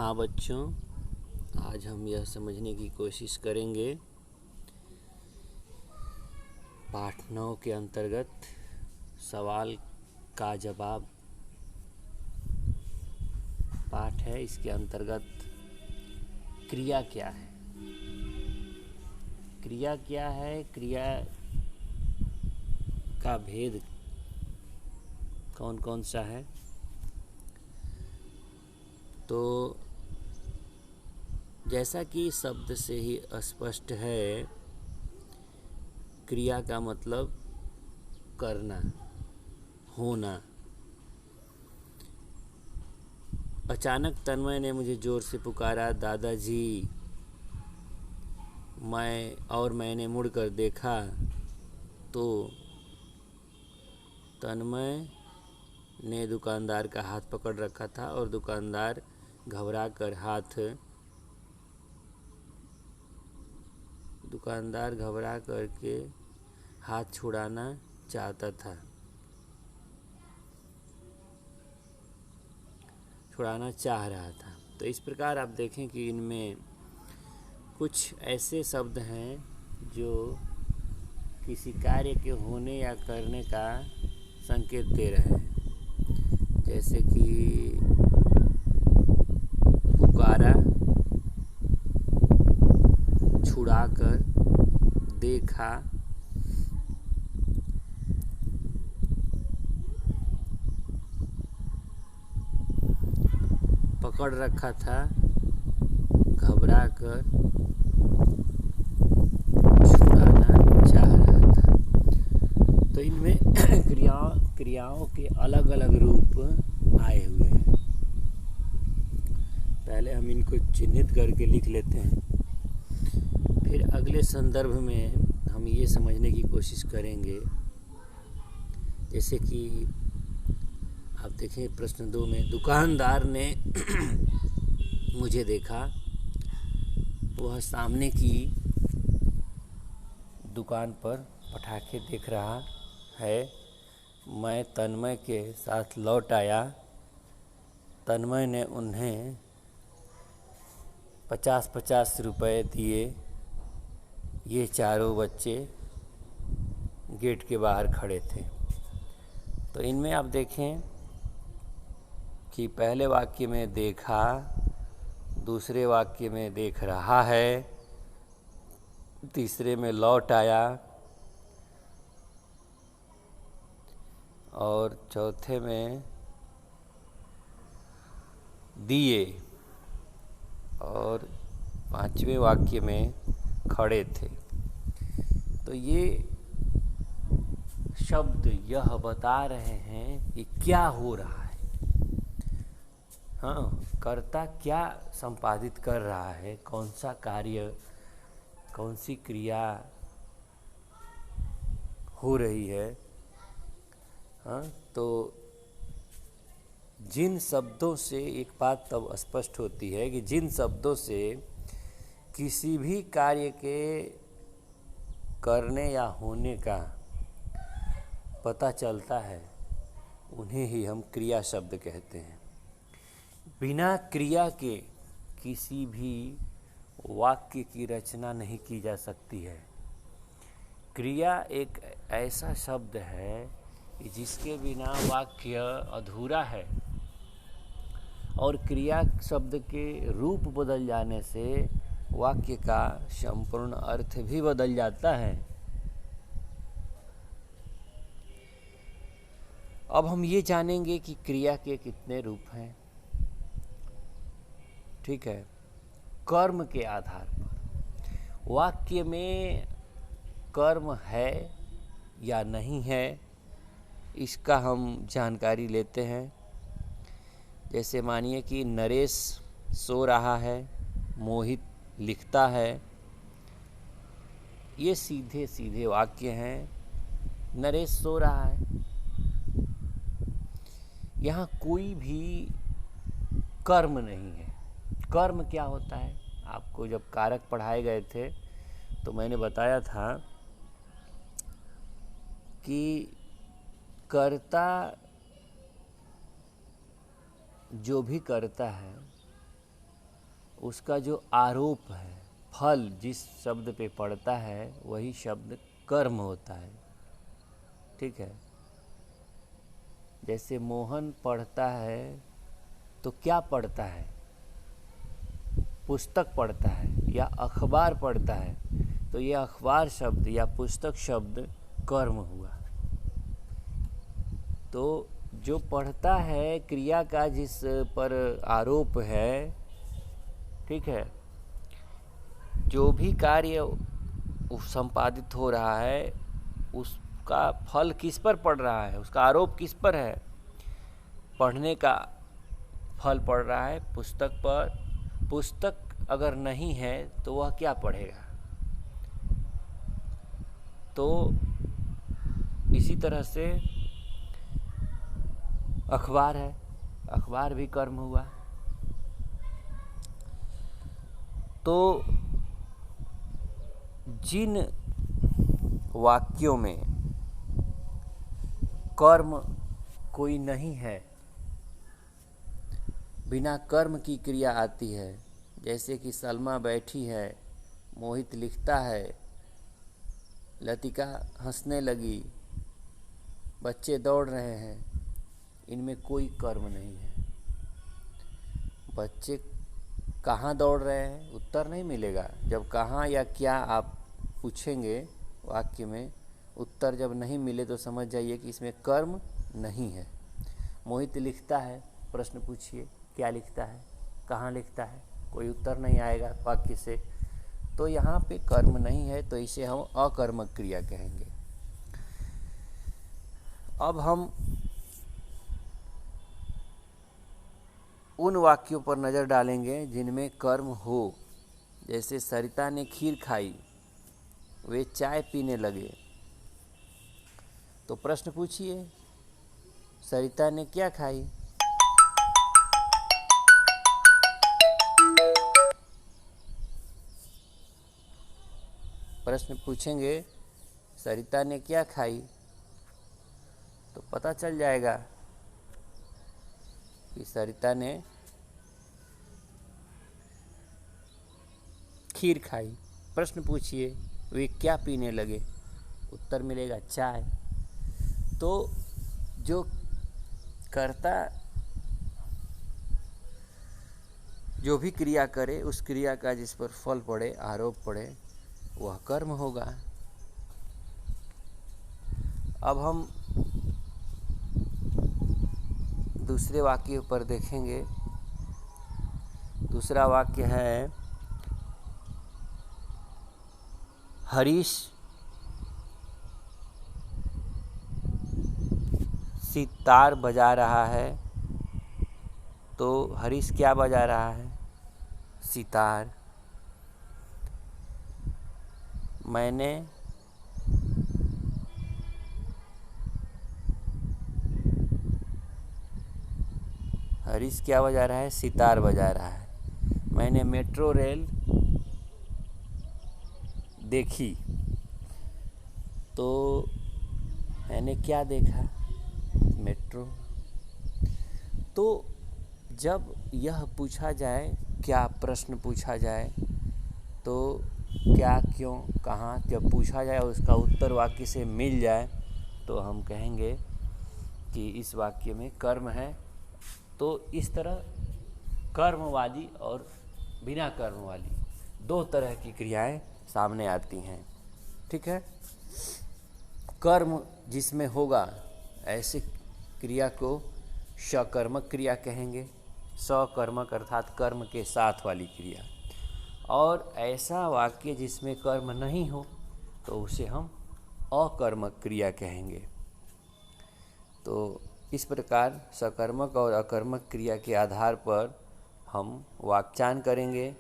हाँ बच्चों, आज हम यह समझने की कोशिश करेंगे पाठ 9 के अंतर्गत सवाल का जवाब पाठ है। इसके अंतर्गत क्रिया क्या है, क्रिया क्या है, क्रिया का भेद कौन कौन सा है। तो जैसा कि शब्द से ही स्पष्ट है, क्रिया का मतलब करना, होना। अचानक तन्मय ने मुझे जोर से पुकारा, दादाजी। मैंने मुड़कर देखा तो तन्मय ने दुकानदार का हाथ पकड़ रखा था और दुकानदार घबरा करके हाथ छुड़ाना चाह रहा था। तो इस प्रकार आप देखें कि इनमें कुछ ऐसे शब्द हैं जो किसी कार्य के होने या करने का संकेत दे रहे हैं, जैसे कि पुकारा, छुड़ाकर, देखा, पकड़ रखा था, घबरा कर, छुड़ाना चाह रहा था। तो इनमें क्रियाओं के अलग अलग रूप आए हुए हैं। पहले हम इनको चिन्हित करके लिख लेते हैं, फिर अगले संदर्भ में हम ये समझने की कोशिश करेंगे। जैसे कि आप देखें प्रश्न 2 में, दुकानदार ने मुझे देखा। वह सामने की दुकान पर पटाखे देख रहा है। मैं तन्मय के साथ लौट आया। तन्मय ने उन्हें 50-50 रुपए दिए। ये चारों बच्चे गेट के बाहर खड़े थे। तो इनमें आप देखें कि पहले वाक्य में देखा, दूसरे वाक्य में देख रहा है, तीसरे में लौट आया और चौथे में दिए और पांचवें वाक्य में खड़े थे। तो ये शब्द यह बता रहे हैं कि क्या हो रहा है। हाँ, कर्ता क्या संपादित कर रहा है, कौन सा कार्य, कौन सी क्रिया हो रही है। हाँ, तो जिन शब्दों से एक बात तब स्पष्ट होती है कि जिन शब्दों से किसी भी कार्य के करने या होने का पता चलता है, उन्हें ही हम क्रिया शब्द कहते हैं। बिना क्रिया के किसी भी वाक्य की रचना नहीं की जा सकती है। क्रिया एक ऐसा शब्द है कि जिसके बिना वाक्य अधूरा है, और क्रिया शब्द के रूप बदल जाने से वाक्य का संपूर्ण अर्थ भी बदल जाता है। अब हम ये जानेंगे कि क्रिया के कितने रूप हैं। ठीक है, कर्म के आधार पर वाक्य में कर्म है या नहीं है, इसका हम जानकारी लेते हैं। जैसे मानिए कि नरेश सो रहा है, मोहित लिखता है। ये सीधे सीधे वाक्य हैं। नरेश सो रहा है, यहाँ कोई भी कर्म नहीं है। कर्म क्या होता है, आपको जब कारक पढ़ाए गए थे तो मैंने बताया था कि कर्ता जो भी करता है उसका जो आरोप है, फल जिस शब्द पे पड़ता है वही शब्द कर्म होता है। ठीक है, जैसे मोहन पढ़ता है तो क्या पढ़ता है? पुस्तक पढ़ता है या अखबार पढ़ता है, तो ये अखबार शब्द या पुस्तक शब्द कर्म हुआ। तो जो पढ़ता है, क्रिया का जिस पर आरोप है, ठीक है, जो भी कार्य संपादित हो रहा है उसका फल किस पर पड़ रहा है, उसका आरोप किस पर है? पढ़ने का फल पड़ रहा है पुस्तक पर। पुस्तक अगर नहीं है तो वह क्या पढ़ेगा? तो इसी तरह से अखबार है, अखबार भी कर्म हुआ। तो जिन वाक्यों में कर्म कोई नहीं है, बिना कर्म की क्रिया आती है, जैसे कि सलमा बैठी है, मोहित लिखता है, लतिका हंसने लगी, बच्चे दौड़ रहे हैं, इनमें कोई कर्म नहीं है। बच्चे कहाँ दौड़ रहे हैं, उत्तर नहीं मिलेगा। जब कहाँ या क्या आप पूछेंगे वाक्य में, उत्तर जब नहीं मिले तो समझ जाइए कि इसमें कर्म नहीं है। मोहित लिखता है, प्रश्न पूछिए क्या लिखता है, कहाँ लिखता है, कोई उत्तर नहीं आएगा वाक्य से। तो यहाँ पे कर्म नहीं है, तो इसे हम अकर्मक क्रिया कहेंगे। अब हम उन वाक्यों पर नज़र डालेंगे जिनमें कर्म हो। जैसे सरिता ने खीर खाई, वे चाय पीने लगे। तो प्रश्न पूछिए, सरिता ने क्या खाई? प्रश्न पूछेंगे सरिता ने क्या खाई, तो पता चल जाएगा कि सरिता ने खीर खाई। प्रश्न पूछिए वे क्या पीने लगे, उत्तर मिलेगा चाय। तो जो कर्ता जो भी क्रिया करे, उस क्रिया का जिस पर फल पड़े, आरोप पड़े, वह कर्म होगा। अब हम दूसरे वाक्य पर देखेंगे। दूसरा वाक्य है, हरीश सितार बजा रहा है। तो हरीश क्या बजा रहा है? सितार। मैंने हरीश क्या बजा रहा है? सितार बजा रहा है। मैंने मेट्रो रेल देखी। तो मैंने क्या देखा? मेट्रो। तो जब यह पूछा जाए, क्या प्रश्न पूछा जाए, तो क्या, क्यों, कहाँ, जब पूछा जाए उसका उत्तर वाक्य से मिल जाए, तो हम कहेंगे कि इस वाक्य में कर्म है। तो इस तरह कर्म वाली और बिना कर्म वाली दो तरह की क्रियाएं सामने आती हैं। ठीक है, कर्म जिसमें होगा ऐसे क्रिया को सकर्मक क्रिया कहेंगे। सकर्मक अर्थात कर्म के साथ वाली क्रिया। और ऐसा वाक्य जिसमें कर्म नहीं हो तो उसे हम अकर्मक क्रिया कहेंगे। तो इस प्रकार सकर्मक और अकर्मक क्रिया के आधार पर हम वाक्यान करेंगे।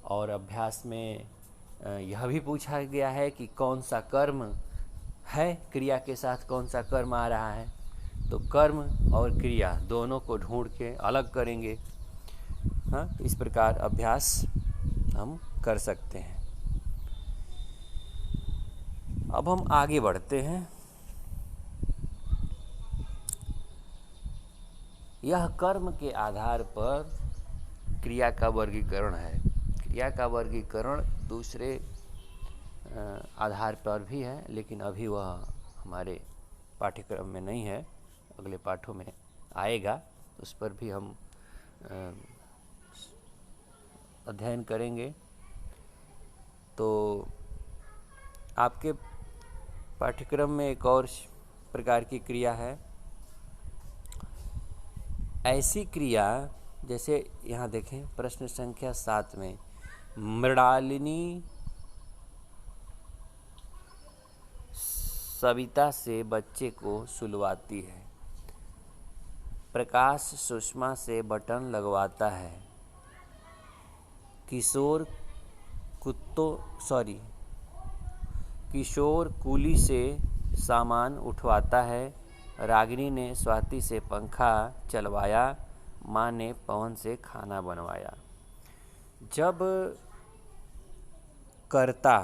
और अभ्यास में यह भी पूछा गया है कि कौन सा कर्म है, क्रिया के साथ कौन सा कर्म आ रहा है। तो कर्म और क्रिया दोनों को ढूंढ के अलग करेंगे। हाँ, इस प्रकार अभ्यास हम कर सकते हैं। अब हम आगे बढ़ते हैं। यह कर्म के आधार पर क्रिया का वर्गीकरण है। क्रिया का वर्गीकरण दूसरे आधार पर भी है, लेकिन अभी वह हमारे पाठ्यक्रम में नहीं है, अगले पाठों में आएगा, उस पर भी हम अध्ययन करेंगे। तो आपके पाठ्यक्रम में एक और प्रकार की क्रिया है, ऐसी क्रिया जैसे यहाँ देखें प्रश्न संख्या 7 में, मृणालिनी सविता से बच्चे को सुलवाती है, प्रकाश सुषमा से बटन लगवाता है, किशोर कुली से सामान उठवाता है, रागिनी ने स्वाति से पंखा चलवाया, माँ ने पवन से खाना बनवाया। जब कर्ता,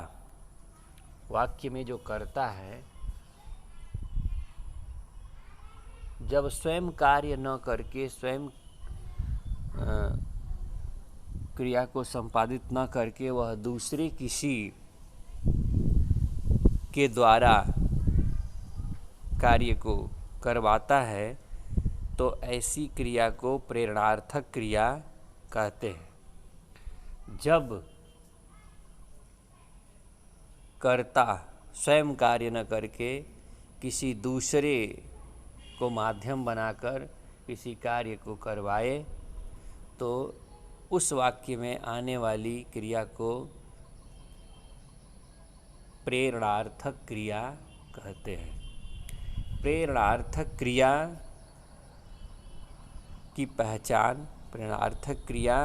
वाक्य में जो कर्ता है, जब स्वयं कार्य न करके, स्वयं क्रिया को संपादित न करके वह दूसरे किसी के द्वारा कार्य को करवाता है, तो ऐसी क्रिया को प्रेरणार्थक क्रिया कहते हैं। जब कर्ता स्वयं कार्य न करके किसी दूसरे को माध्यम बनाकर किसी कार्य को करवाए, तो उस वाक्य में आने वाली क्रिया को प्रेरणार्थक क्रिया कहते हैं। प्रेरणार्थक क्रिया की पहचान, प्रेरणार्थक क्रिया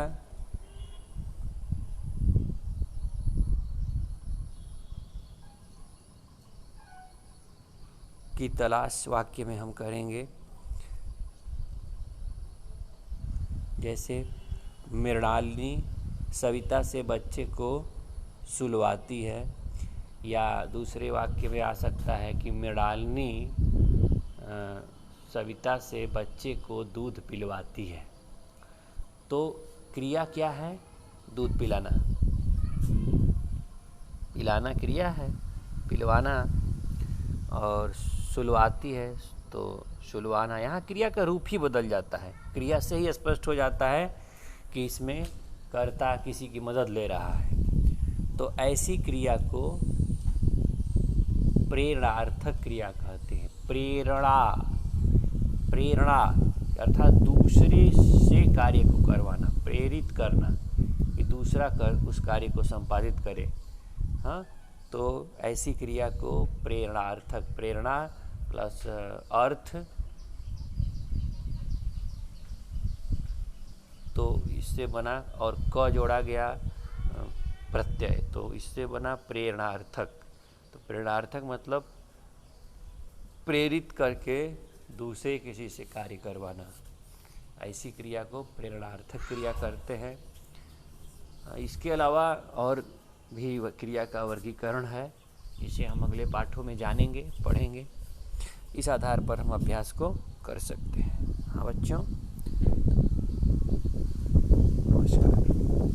की तलाश वाक्य में हम करेंगे। जैसे मृणालिनी सविता से बच्चे को सुलवाती है, या दूसरे वाक्य में आ सकता है कि मृणालिनी सविता से बच्चे को दूध पिलवाती है। तो क्रिया क्या है? दूध पिलाना। पिलाना क्रिया है, पिलवाना। और सुलवाती है तो सुलवाना। यहाँ क्रिया का रूप ही बदल जाता है। क्रिया से ही स्पष्ट हो जाता है कि इसमें कर्ता किसी की मदद ले रहा है। तो ऐसी क्रिया को प्रेरणार्थक क्रिया कहते हैं। प्रेरणा अर्थात दूसरे से कार्य को करवाना, प्रेरित करना कि दूसरा उस कार्य को संपादित करे। हाँ, तो ऐसी क्रिया को प्रेरणार्थक, प्रेरणा प्लस अर्थ, तो इससे बना, और क जोड़ा गया प्रत्यय, तो इससे बना प्रेरणार्थक। तो प्रेरणार्थक मतलब प्रेरित करके दूसरे किसी से कार्य करवाना। ऐसी क्रिया को प्रेरणार्थक क्रिया करते हैं। इसके अलावा और भी क्रिया का वर्गीकरण है, जिसे हम अगले पाठों में जानेंगे, पढ़ेंगे। इस आधार पर हम अभ्यास को कर सकते हैं। हाँ बच्चों, नमस्कार।